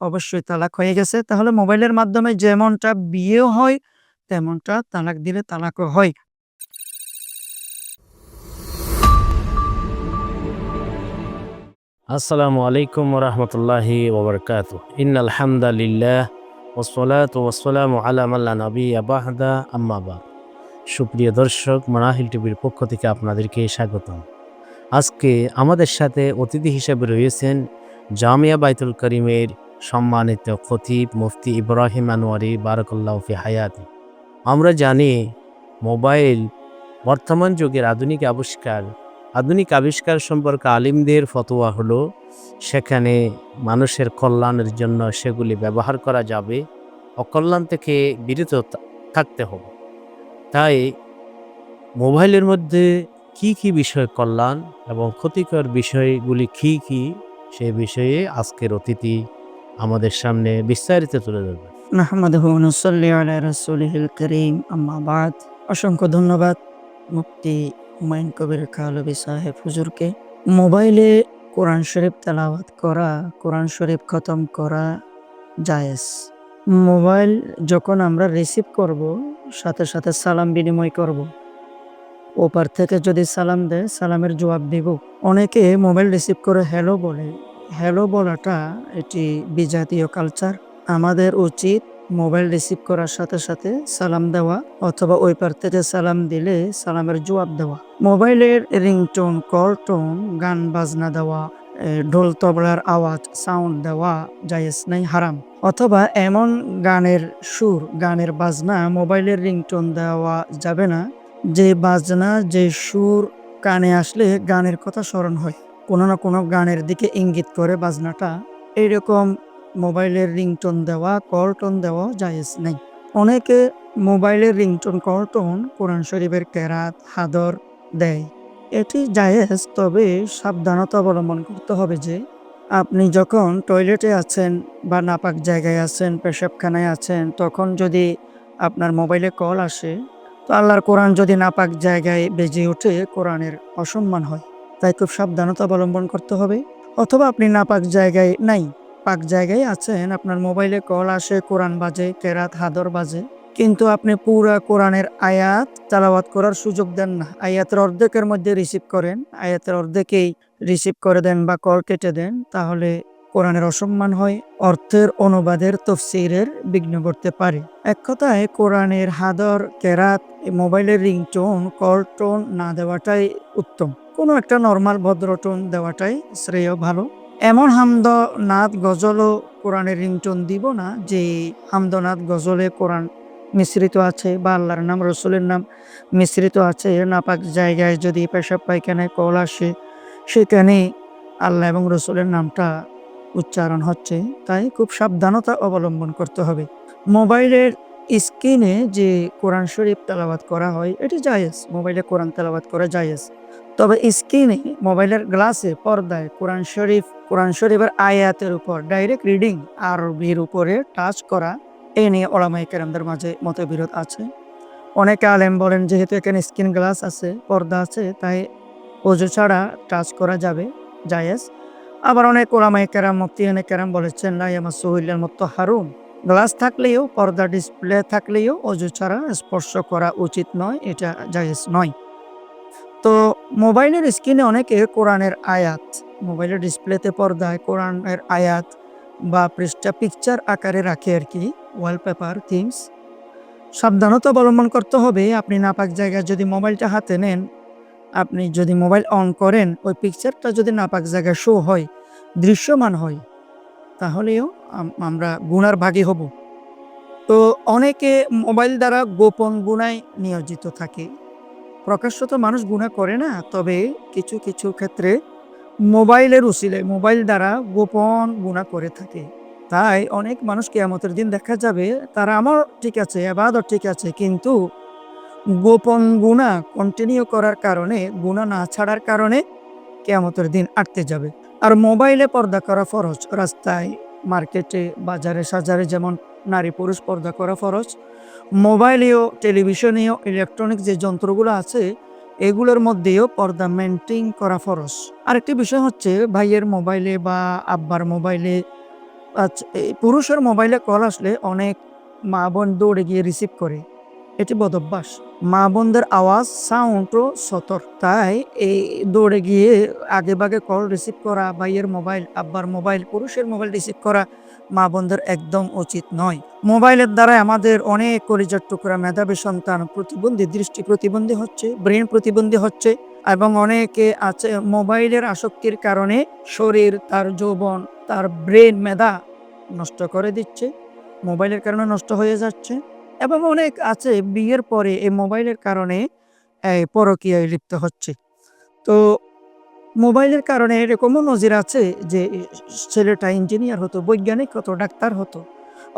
অবশ্যই তালাক হয়ে গেছে। তাহলে মোবাইলের মাধ্যমে যেমনটা বিয়েও হয়, তেমনটা তালাক দিলে তালাকও হয়। আসসালামু আলাইকুম ওরহমতুল্লাহি ওবরকাতুহ। ইন্নাল হামদালিল্লাহ ওয়াসসালাতু ওয়াসসালামু আলা মান লা নাবিয়্যা বা'দা, আম্মা বা'দ। সুপ্রিয় দর্শক, মানাহিল টিভির পক্ষ থেকে আপনাদেরকে স্বাগতম। আজকে আমাদের সাথে অতিথি হিসেবে রয়েছেন জামিয়া বাইতুল করিমের সম্মানিত খতিব মুফতি ইব্রাহিম আনোয়ারি বারাকাল্লাহু ফি হায়াতি। আমরা জানি মোবাইল বর্তমান যুগের আধুনিক আবিষ্কার সম্পর্কে আলিমদের ফতোয়া হলো সেখানে মানুষের কল্যাণের জন্য সেগুলি ব্যবহার করা যাবে, অকল্যাণ থেকে বিরত থাকতে হবে। তাই মোবাইলের মধ্যে কি কি বিষয় কল্যাণ এবং ক্ষতিকর বিষয়গুলি কি কি, সে বিষয়ে আজকের অতিথি আমাদের সামনে বিস্তারিত তুলে ধরবেন। নাহমাদুহু ওয়া নুসাল্লি আলা রাসূলিহিল কারীম, আম্মা বাদ। অসংখ্য ধন্যবাদ মুফতি হুমায়ুন কবির কালবি সাহেব হুজুরকে। মোবাইলে কোরআন শরীফ তেলাওয়াত করা, কোরআন শরীফ খতম করা জায়েজ। মোবাইল যখন আমরা রিসিভ করব, সাথে সাথে সালাম বিনিময় করব। ওপার থেকে যদি সালাম দেয়, সালামের জবাব দিব। অনেকে মোবাইল রিসিভ করে হ্যালো বলে। হ্যালো বলাটা এটি বিজাতীয় কালচার। আমাদের উচিত মোবাইল রিসিভ করার সাথে সাথে সালাম দেওয়া, অথবা ওই পার থেকে সালাম দিলে সালামের জবাব দেওয়া। মোবাইলের রিংটোন, কল টোন, গান বাজনা দেওয়া, ঢোল তবলার আওয়াজ, সাউন্ড দেওয়া জায়েজ নাই, হারাম। অথবা এমন গানের সুর, গানের বাজনা মোবাইলের রিংটোন দেওয়া যাবে না যে বাজনা, যে সুর কানে আসলে গানের কথা স্মরণ হয়, কোনো না কোনো গানের দিকে ইঙ্গিত করে বাজনাটা। এইরকম মোবাইলের রিংটোন দেওয়া, কল টোন দেওয়া জায়েজ নেই। অনেকে মোবাইলের রিংটোন, কল টোন কোরআন শরীফের কেরাত, হাদর দেয়। এটি জায়েজ, তবে সাবধানতা অবলম্বন করতে হবে যে আপনি যখন টয়লেটে আছেন বা নাপাক জায়গায় আছেন, পেশাবখানায় আছেন, তখন যদি আপনার মোবাইলে কল আসে, তো আল্লাহর কোরআন যদি নাপাক জায়গায় বেজে ওঠে, কোরআনের অসম্মান হয়। তাই খুব সাবধানতা অবলম্বন করতে হবে। অথবা আপনি নাপাক জায়গায় নাই, পাক জায়গায় আছেন, আপনার মোবাইলে কল আসে, কোরআন বাজে, কেরাত হাদর বাজে, কিন্তু আপনি পুরা কোরআনের আয়াত তেলাওয়াত করার সুযোগ দেন না। আয়াতের অর্ধেকের মধ্যে রিসিভ করেন, আয়াতের অর্ধেকেই রিসিভ করে দেন বা কল কেটে দেন, তাহলে কোরআনের অসম্মান হয়, অর্থের অনুবাদের তফসিরের বিঘ্ন ঘটতে পারে। এক কথায় কোরআনের হাদর, কেরাত, মোবাইলের রিংটোন, কল টোন না দেওয়াটাই উত্তম। কোনো একটা নর্মাল ভদ্র টোন দেওয়াটাই শ্রেয়, ভালো। এমন হামদ নাদ গজলও কোরআনের রিংটোন দিব না যে হামদনাদ গজলে কোরআন মিশ্রিত আছে বা আল্লাহর নাম, রসুলের নাম মিশ্রিত আছে। নাপাক জায়গায় যদি পেশাব পায়খানায় কল আসে, সেখানে আল্লাহ এবং রসুলের নামটা উচ্চারণ হচ্ছে। তাই খুব সাবধানতা অবলম্বন করতে হবে। মোবাইলের স্ক্রিনে যে কোরআন শরীফ তেলাওয়াত করা হয়, এটি জায়েজ। মোবাইলে কোরআন তেলাওয়াত করা জায়েজ, তবে স্ক্রিনে, মোবাইলের গ্লাসে, পর্দায় কোরআন শরীফের আয়াতের উপর ডাইরেক্ট রিডিং, আরবির উপরে টাচ করা, এ নিয়ে ওলামায়ে কেরামদের মাঝে মতবিরোধ আছে। অনেকে আলেম বলেন যেহেতু এখানে স্ক্রিন গ্লাস আছে, পর্দা আছে, তাই ওযু ছাড়া টাচ করা যাবে, জায়েজ। আবার অনেক ওলামায়ে কেরাম, মুফতিয়ানে কেরাম বলেছেন লা ইয়ামাসসুহু ইল্লাল মুত্তাহহারুন, গ্লাস থাকলেও, পর্দা ডিসপ্লে থাকলেও ওযু ছাড়া স্পর্শ করা উচিত নয়, এটা জায়েজ নয়। তো মোবাইলের স্ক্রিনে অনেকে কোরআনের আয়াত, মোবাইলের ডিসপ্লেতে, পর্দায় কোরআনের আয়াত বা পৃষ্ঠা পিকচার আকারে রাখে আর কি, ওয়ালপেপার থিমস। সাবধানতা অবলম্বন করতে হবে। আপনি নাপাক জায়গায় যদি মোবাইলটা হাতে নেন, আপনি যদি মোবাইল অন করেন, ওই পিকচারটা যদি নাপাক জায়গায় শো হয়, দৃশ্যমান হয়, তাহলেও আমরা গুনার ভাগী হব। তো অনেকে মোবাইল দ্বারা গোপন গুনায় নিয়োজিত থাকে। প্রকাশ্য তো মানুষ গুনাহ করে না, তবে কিছু কিছু ক্ষেত্রে মোবাইলের উসিলায়, মোবাইল দ্বারা গোপন গুনাহ করে থাকে। তাই অনেক মানুষ কিয়ামতের দিন দেখা যাবে, তারা আমল ঠিক আছে, ইবাদত ঠিক আছে, কিন্তু গোপন গুনাহ কন্টিনিউ করার কারণে, গুনাহ না ছাড়ার কারণে কিয়ামতের দিন আটকে যাবে। আর মোবাইলে পর্দা করা ফরজ। রাস্তায়, মার্কেটে, বাজারে সাজারে যেমন নারী পুরুষ পর্দা করা ফরজ, মোবাইলেও, টেলিভিশনেও, ইলেকট্রনিক যে যন্ত্রগুলো আছে, এগুলোর মধ্যেও পর্দা মেইনটেইন করা ফরজ। আরেকটি বিষয় হচ্ছে, ভাইয়ের মোবাইলে বা আব্বার মোবাইলে আচ্ছা, এই পুরুষের মোবাইলে কল আসলে অনেক মা বোন দৌড়ে গিয়ে রিসিভ করে। এটি বদভ্যাস। মা বোনদের আওয়াজ সাউন্ডও সতর্ক। তাই এই দৌড়ে গিয়ে আগেভাগে কল রিসিভ করা, ভাইয়ের মোবাইল, আব্বার মোবাইল, পুরুষের মোবাইল রিসিভ করা মা বোনদের একদম উচিত নয়। মোবাইলের দ্বারাই আমাদের অনেক কলিজার টুকরা মেধাবী সন্তান প্রতিবন্ধী, দৃষ্টি প্রতিবন্ধী হচ্ছে, ব্রেন প্রতিবন্ধী হচ্ছে এবং অনেকে আছে মোবাইলের আসক্তির কারণে শরীর, তার যৌবন, তার ব্রেন, মেধা নষ্ট করে দিচ্ছে। মোবাইলের কারণে নষ্ট হয়ে যাচ্ছে এবং অনেক আছে বিয়ের পরে এই মোবাইলের কারণে পরকীয়ায় লিপ্ত হচ্ছে। তো মোবাইলের কারণে এরকমও নজির আছে যে ছেলেটা ইঞ্জিনিয়ার হতো, বৈজ্ঞানিক হতো, ডাক্তার হতো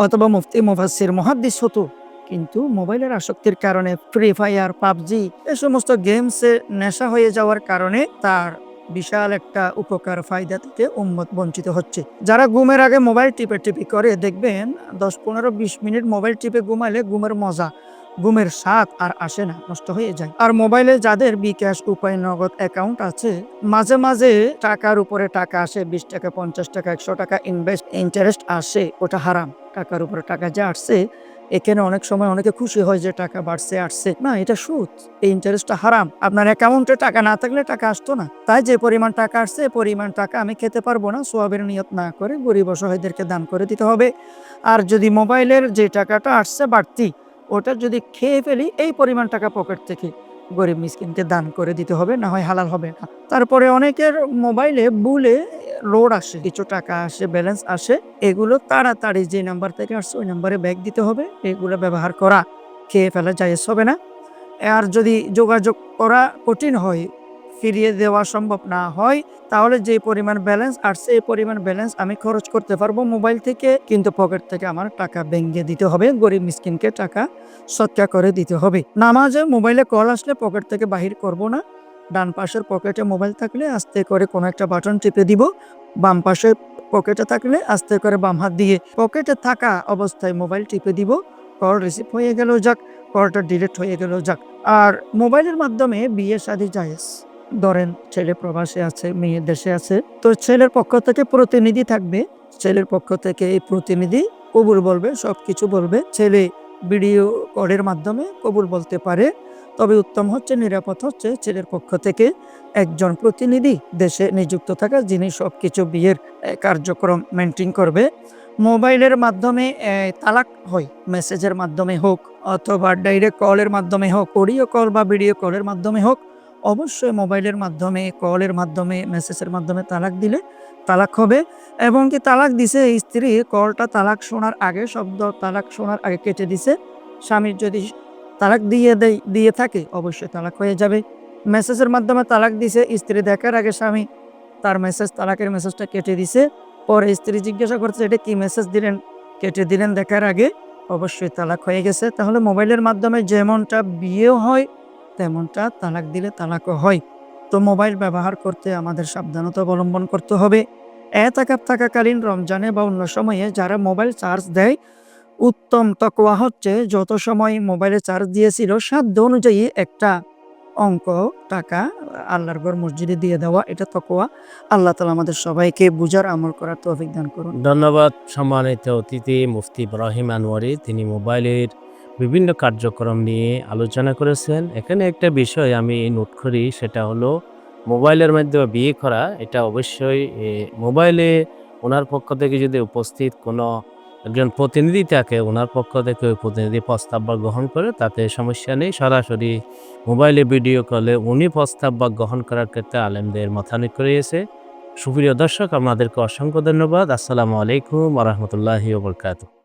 অথবা মুফতি, মুফাসসির, মুহাদ্দিস হতো। কিন্তু মোবাইলের আসক্তির কারণে ফ্রি ফায়ার, পাবজি এ সমস্ত গেমসে নেশা হয়ে যাওয়ার কারণে তার বিশাল একটা উপকার ফায়দা থেকে উম্মত বঞ্চিত হচ্ছে। যারা ঘুমের আগে মোবাইল টিপি করে দেখবেন ১০, ১৫, ২০ মিনিট মোবাইল টিপে ঘুমালে ঘুমের মজা, ঘুমের স্বাদ আর আসে না, নষ্ট হয়ে যায়। আর মোবাইলে যাদের বিকাশ, উপায়, নগদ অ্যাকাউন্ট আছে, মাঝে মাঝে টাকার উপরে টাকা আসে, ২০ টাকা, ৫০ টাকা, ১০০ টাকা ইন্টারেস্ট আসে, ওটা হারাম। টাকার উপরে টাকা যে আসছে, এখানে অনেক সময় অনেকে খুশি হয় যে টাকা বাড়ছে, আসছে না, এটা সুদ। এই ইন্টারেস্টটা হারাম। আপনার অ্যাকাউন্টে টাকা না থাকলে টাকা আসতো না। তাই যে পরিমাণ টাকা আসছে এই পরিমাণ টাকা আমি খেতে পারবো না, সওয়াবের নিয়ত না করে গরিব অসহায়দেরকে দান করে দিতে হবে। আর যদি মোবাইলের যে টাকাটা আসছে বাড়তি, ওটা যদি খেয়ে ফেলি, এই পরিমাণ টাকা পকেট থেকে গরিব মিসকিনকে দান করে দিতে হবে, না হয় হালাল হবে না। তারপরে অনেকের মোবাইলে ভুলে লোড আসে, কিছু টাকা আসে, ব্যালেন্স আসে, এগুলো তাড়াতাড়ি যে নাম্বার থেকে আসছে ওই নাম্বারে ব্যাক দিতে হবে। এগুলো ব্যবহার করা খেয়ে ফেলা জায়েজ হবে না। আর যদি যোগাযোগ করা কঠিন হয়, ফিরিয়ে দেওয়া সম্ভব না হয়, তাহলে যে পরিমাণ ব্যালেন্স আসছে এই পরিমাণ ব্যালেন্স আমি খরচ করতে পারবো মোবাইল থেকে, কিন্তু পকেট থেকে আমার টাকা ভেঙে দিতে হবে, গরিব মিসকিনকে টাকা সৎকা করে দিতে হবে। নামাজে মোবাইলে কল আসলে পকেট থেকে বাহির করব না। ডান পাশের পকেটে মোবাইল থাকলে আস্তে করে কোনো একটা বাটন টিপে দিব, বাম পাশে পকেটে থাকলে আস্তে করে বাম হাত দিয়ে পকেটে থাকা অবস্থায় মোবাইল টিপে দিব। কল রিসিভ হয়ে গেল যাক, কলটা ডিলিট হয়ে গেল যাক। আর মোবাইলের মাধ্যমে বিয়ে শাদী জায়েজ। ধরেন ছেলে প্রবাসে আছে, মেয়ে দেশে আছে, তো ছেলের পক্ষ থেকে প্রতিনিধি থাকবে, ছেলের পক্ষ থেকে এই প্রতিনিধি কবুল বলবে, সবকিছু বলবে। ছেলে ভিডিও কলের মাধ্যমে কবুল বলতে পারে, তবে উত্তম হচ্ছে, নিরাপদ হচ্ছে ছেলের পক্ষ থেকে একজন প্রতিনিধি দেশে নিযুক্ত থাকা, যিনি সবকিছু বিয়ের কার্যক্রম মেনটেন করবে। মোবাইলের মাধ্যমে তালাক হয়, মেসেজের মাধ্যমে হোক অথবা ডাইরেক্ট কলের মাধ্যমে হোক, অডিও কল বা ভিডিও কলের মাধ্যমে হোক, অবশ্যই মোবাইলের মাধ্যমে, কলের মাধ্যমে, মেসেজের মাধ্যমে তালাক দিলে তালাক হবে। এবং কি তালাক দিছে স্ত্রী, কলটা তালাক শোনার আগে, শব্দ তালাক শোনার আগে কেটে দিছে, স্বামীর যদি তালাক দিয়ে থাকে অবশ্যই তালাক হয়ে যাবে। মেসেজের মাধ্যমে তালাক দিছে, স্ত্রী দেখার আগে স্বামী তার তালাকের মেসেজটা কেটে দিছে, পরে স্ত্রী জিজ্ঞাসা করছে এটা কি মেসেজ দিলেন, কেটে দিলেন দেখার আগে, অবশ্যই তালাক হয়ে গেছে। তাহলে মোবাইলের মাধ্যমে যেমনটা বিয়েও হয়, তেমনটা তালাক দিলে তালাকও হয়। তো মোবাইল ব্যবহার করতে আমাদের সাবধানতা অবলম্বন করতে হবে। এতেকাফ থাকাকালীন রমজানে বা অন্য সময়ে যারা মোবাইল চার্জ দেয়, উত্তম তাকওয়া হচ্ছে যত সময় মোবাইলে চার্জ দিয়েছিল সাধ্য অনুযায়ী একটা অঙ্ক টাকা আল্লাহর ঘর মসজিদে দিয়ে দেওয়া, এটা তাকওয়া। আল্লাহ তাআলা আমাদের সবাইকে বুঝার, আমল করার তৌফিক দান করুন। ধন্যবাদ সম্মানিত অতিথি মুফতি ইব্রাহিম আনোয়ারি। তিনি মোবাইলের বিভিন্ন কার্যক্রম নিয়ে আলোচনা করেছেন। এখানে একটা বিষয় আমি নোট করি, সেটা হলো মোবাইলের মাধ্যমে বিয়ে করা। এটা অবশ্যই মোবাইলে ওনার পক্ষ থেকে যদি উপস্থিত কোনো একজন প্রতিনিধি থাকে, ওনার পক্ষ থেকে ওই প্রতিনিধি প্রস্তাব বা গ্রহণ করে, তাতে সমস্যা নেই। সরাসরি মোবাইলে ভিডিও কলে উনি প্রস্তাব বা গ্রহণ করার ক্ষেত্রে আলেমদের মতামত করিয়েছে। সুপ্রিয় দর্শক, আপনাদেরকে অসংখ্য ধন্যবাদ। আসসালামু আলাইকুম ওয়া রাহমাতুল্লাহি ওয়া বারাকাতুহু।